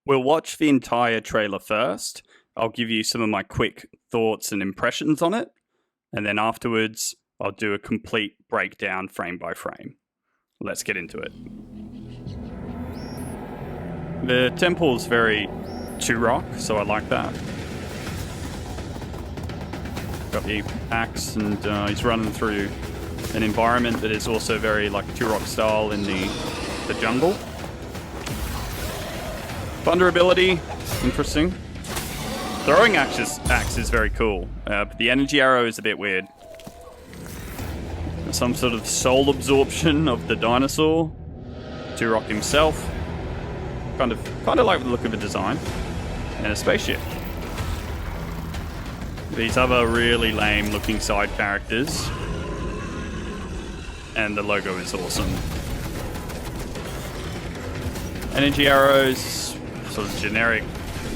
We'll watch the entire trailer first. I'll give you some of my quick thoughts and impressions on it. And then afterwards, I'll do a complete breakdown frame by frame. Let's get into it. The temple's very Turok, so I like that. Got the axe, and he's running through an environment that is also very like Turok style in the jungle. Thunder ability, interesting. Throwing axe is very cool, but the energy arrow is a bit weird. Some sort of soul absorption of the dinosaur. Turok himself. Kind of like the look of the design. And a spaceship. These other really lame looking side characters. And the logo is awesome. Energy arrows, sort of generic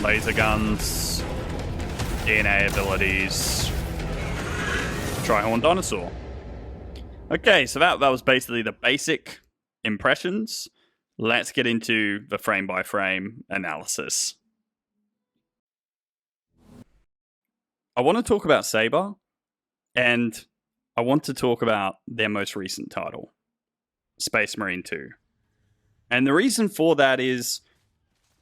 laser guns, DNA abilities, Trihorn dinosaur. Okay, so that was basically the basic impressions. Let's get into the frame by frame analysis. I want to talk about Saber, and I want to talk about their most recent title, Space Marine 2. And the reason for that is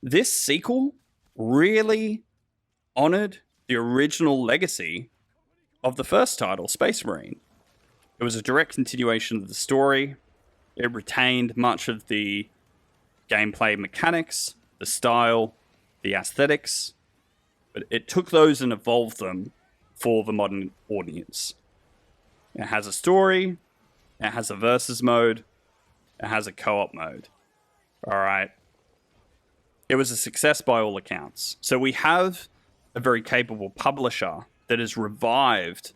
this sequel really honored the original legacy of the first title, Space Marine. It was a direct continuation of the story. It retained much of the gameplay mechanics, the style, the aesthetics, but it took those and evolved them for the modern audience. It has a story, it has a versus mode, it has a co-op mode. Alright. It was a success by all accounts. So we have a very capable publisher that has revived,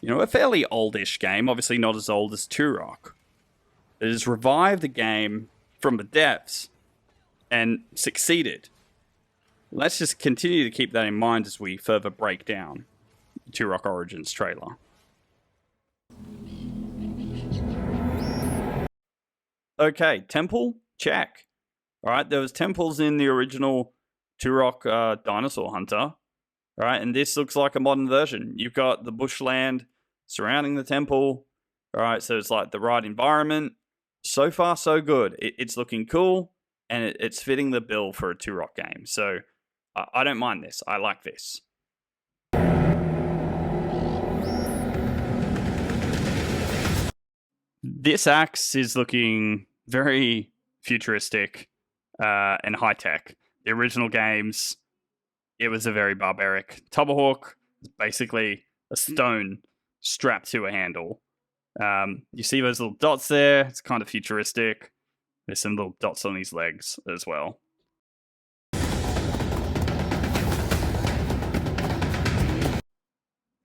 a fairly oldish game, obviously not as old as Turok. It has revived the game from the depths and succeeded. Let's just continue to keep that in mind as we further break down the Turok Origins trailer. Okay, temple, check. All right, there was temples in the original Turok Dinosaur Hunter. All right, and this looks like a modern version. You've got the bushland surrounding the temple. All right, so it's like the right environment. So far, so good. It's looking cool, and it's fitting the bill for a Turok game. So I don't mind this. I like this. This axe is looking very futuristic and high-tech. The original games, it was a very barbaric tomahawk. It's basically a stone strapped to a handle. You see those little dots there? It's kind of futuristic. There's some little dots on his legs as well.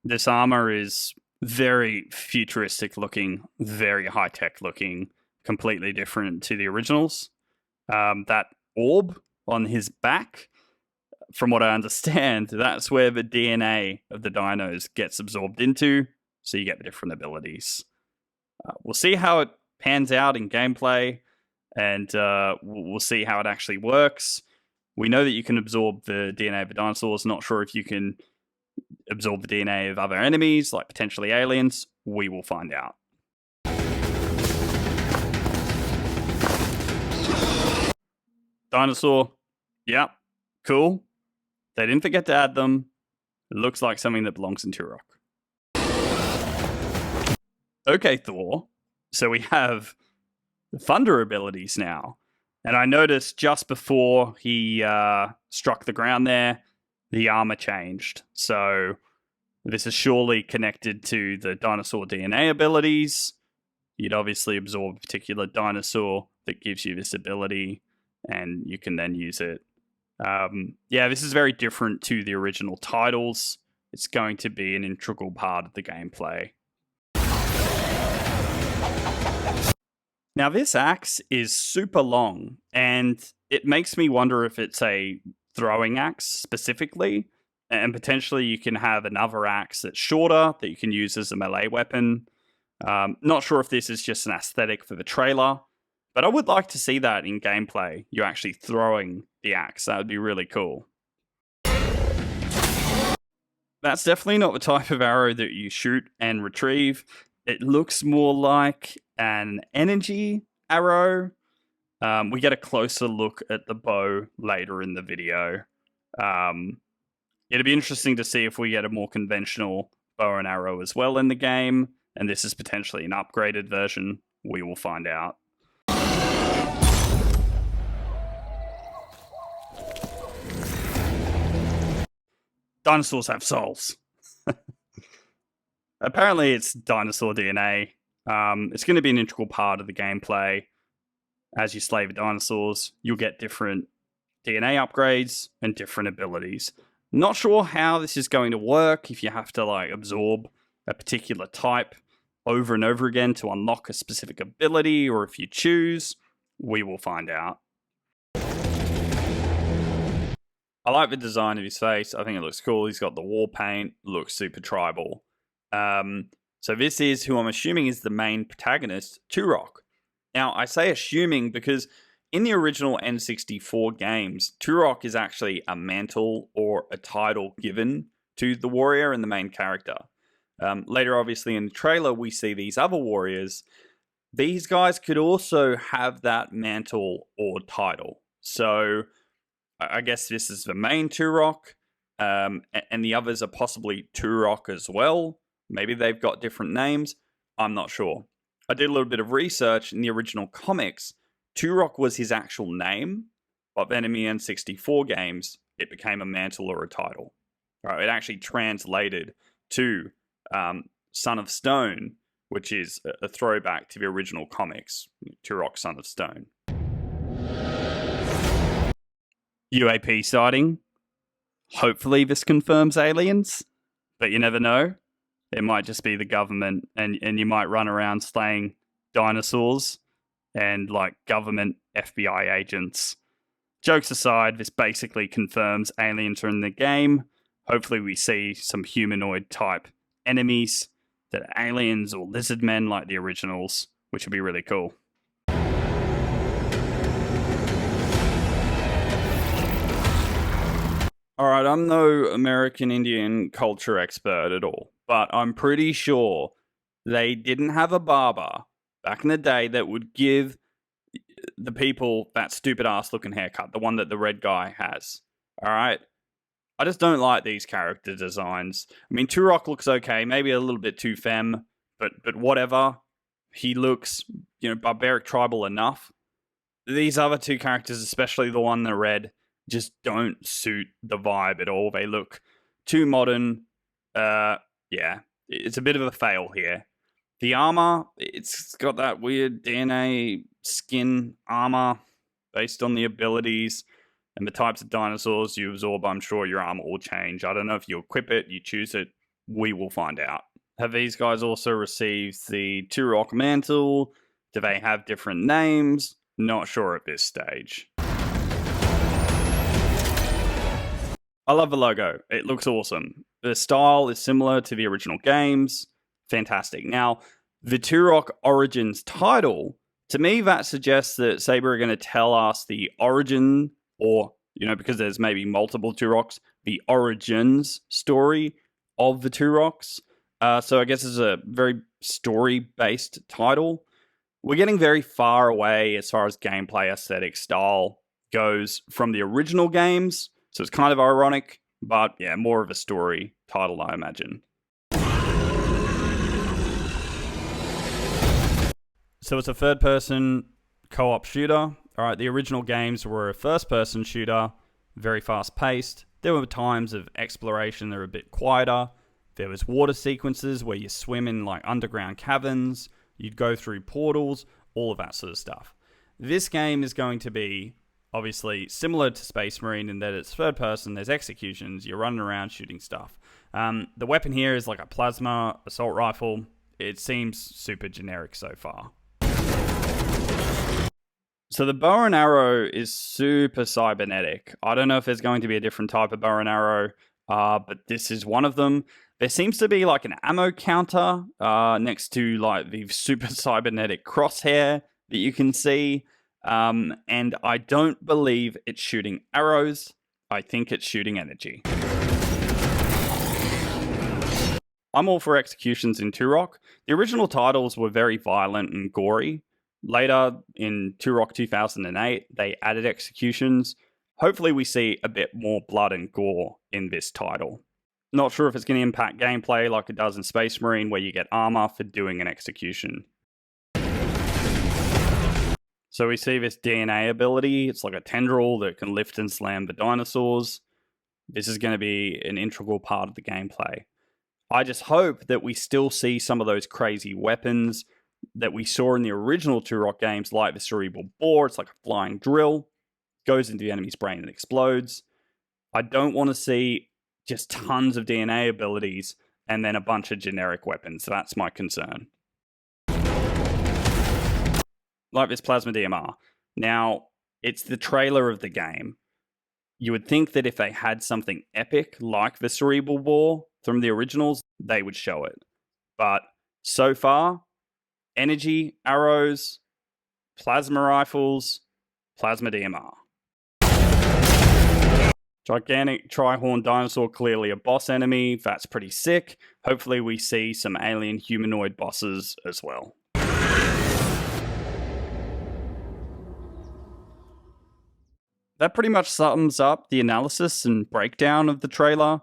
This armor is very futuristic looking, very high-tech looking, completely different to the originals. That orb on his back, from what I understand, that's where the DNA of the dinos gets absorbed into, so you get the different abilities. We'll see how it pans out in gameplay, and we'll see how it actually works. We know that you can absorb the DNA of the dinosaurs. Not sure if you can absorb the DNA of other enemies, like potentially aliens. We will find out. Dinosaur. Yep. Cool. They didn't forget to add them. It looks like something that belongs in Turok. Okay, Thor. So we have thunder abilities now. And I noticed just before he struck the ground there, the armor changed. So this is surely connected to the dinosaur DNA abilities. You'd obviously absorb a particular dinosaur that gives you this ability, and you can then use it. Yeah, this is very different to the original titles. It's going to be an integral part of the gameplay. Now, this axe is super long, and it makes me wonder if it's a throwing axe specifically, and potentially you can have another axe that's shorter that you can use as a melee weapon. Not sure if this is just an aesthetic for the trailer, But I would like to see that in gameplay. You're actually throwing the axe. That would be really cool. That's definitely not the type of arrow that you shoot and retrieve. It looks more like an energy arrow. We get a closer look at the bow later in the video. It'd be interesting to see if we get a more conventional bow and arrow as well in the game, and this is potentially an upgraded version. We will find out. Dinosaurs have souls. Apparently, it's dinosaur DNA. It's going to be an integral part of the gameplay. As you slay the dinosaurs, you'll get different DNA upgrades and different abilities. Not sure how this is going to work, if you have to like absorb a particular type over and over again to unlock a specific ability, or if you choose. We will find out. I like the design of his face. I think it looks cool. He's got the war paint. Looks super tribal. So this is who I'm assuming is the main protagonist, Turok. Now, I say assuming because in the original N64 games, Turok is actually a mantle or a title given to the warrior and the main character. Later, obviously, in the trailer, we see these other warriors. These guys could also have that mantle or title. So I guess this is the main Turok, and the others are possibly Turok as well. Maybe they've got different names. I'm not sure. I did a little bit of research. In the original comics, Turok was his actual name, but then in the N64 games, it became a mantle or a title. Right, it actually translated to Son of Stone, which is a throwback to the original comics, Turok, Son of Stone. UAP sighting. Hopefully this confirms aliens, but you never know. It might just be the government, and you might run around slaying dinosaurs and like government FBI agents. Jokes aside, this basically confirms aliens are in the game. Hopefully we see some humanoid type enemies that are aliens or lizard men like the originals, which would be really cool. Alright, I'm no American Indian culture expert at all, but I'm pretty sure they didn't have a barber back in the day that would give the people that stupid ass looking haircut, the one that the red guy has. Alright? I just don't like these character designs. I mean, Turok looks okay, maybe a little bit too femme, but whatever. He looks, barbaric tribal enough. These other two characters, especially the one in the red, just don't suit the vibe at all. They look too modern. Yeah, it's a bit of a fail here. The armor, it's got that weird DNA skin armor based on the abilities and the types of dinosaurs you absorb. I'm sure your armor will change. I don't know if you equip it, you choose it. We will find out. Have these guys also received the Turok mantle? Do they have different names? Not sure at this stage. I love the logo. It looks awesome. The style is similar to the original games. Fantastic. Now, the Turok Origins title, to me, that suggests that Saber are going to tell us the origin, or, because there's maybe multiple Turoks, the origins story of the Turoks. So I guess it's a very story-based title. We're getting very far away as far as gameplay aesthetic style goes from the original games. So it's kind of ironic, but yeah, more of a story title, I imagine. So it's a third-person co-op shooter. All right, the original games were a first-person shooter, very fast-paced. There were times of exploration that were a bit quieter. There was water sequences where you swim in like underground caverns. You'd go through portals, all of that sort of stuff. This game is going to be obviously similar to Space Marine in that it's third person, there's executions, you're running around shooting stuff. The weapon here is like a plasma assault rifle. It seems super generic so far. So the bow and arrow is super cybernetic. I don't know if there's going to be a different type of bow and arrow, but this is one of them. There seems to be like an ammo counter next to like the super cybernetic crosshair that you can see. And I don't believe it's shooting arrows. I think it's shooting energy. I'm all for executions in Turok. The original titles were very violent and gory. Later, in Turok 2008, they added executions. Hopefully we see a bit more blood and gore in this title. Not sure if it's going to impact gameplay like it does in Space Marine, where you get armor for doing an execution. So we see this DNA ability. It's like a tendril that can lift and slam the dinosaurs. This is going to be an integral part of the gameplay. I just hope that we still see some of those crazy weapons that we saw in the original Turok games, like the cerebral bore. It's like a flying drill, goes into the enemy's brain and explodes. I don't want to see just tons of DNA abilities and then a bunch of generic weapons. So that's my concern. Like this plasma DMR. Now, it's the trailer of the game. You would think that if they had something epic like the cerebral bore from the originals, they would show it. But so far, energy, arrows, plasma rifles, plasma DMR. Gigantic trihorn dinosaur, clearly a boss enemy. That's pretty sick. Hopefully we see some alien humanoid bosses as well. That pretty much sums up the analysis and breakdown of the trailer.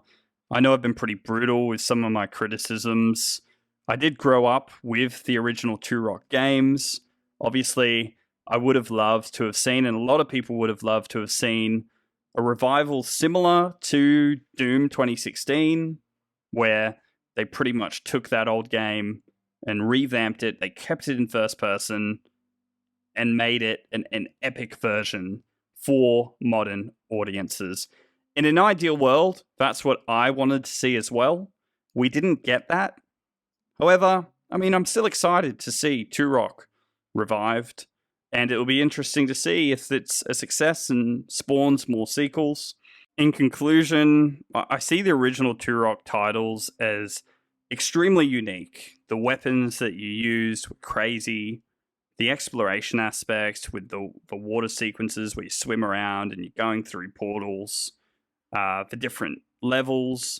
I know I've been pretty brutal with some of my criticisms. I did grow up with the original Turok games. Obviously, I would have loved to have seen, and a lot of people would have loved to have seen, a revival similar to Doom 2016, where they pretty much took that old game and revamped it. They kept it in first person and made it an epic version for modern audiences. In an ideal world, that's what I wanted to see as well. We didn't get that. However, I mean, I'm still excited to see Turok revived, and it'll be interesting to see if it's a success and spawns more sequels. In conclusion, I see the original Turok titles as extremely unique. The weapons that you used were crazy. The exploration aspects with the water sequences where you swim around and you're going through portals, the different levels,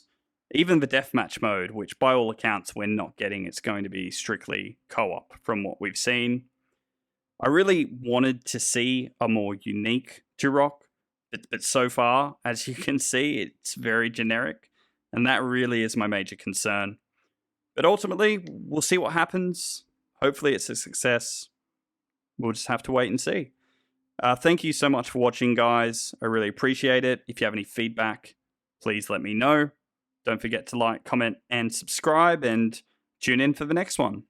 even the deathmatch mode, which by all accounts we're not getting. It's going to be strictly co-op from what we've seen. I really wanted to see a more unique Turok, but so far, as you can see, it's very generic, and that really is my major concern. But ultimately, we'll see what happens. Hopefully it's a success. We'll just have to wait and see. Thank you so much for watching, guys. I really appreciate it. If you have any feedback, please let me know. Don't forget to like, comment, and subscribe, and tune in for the next one.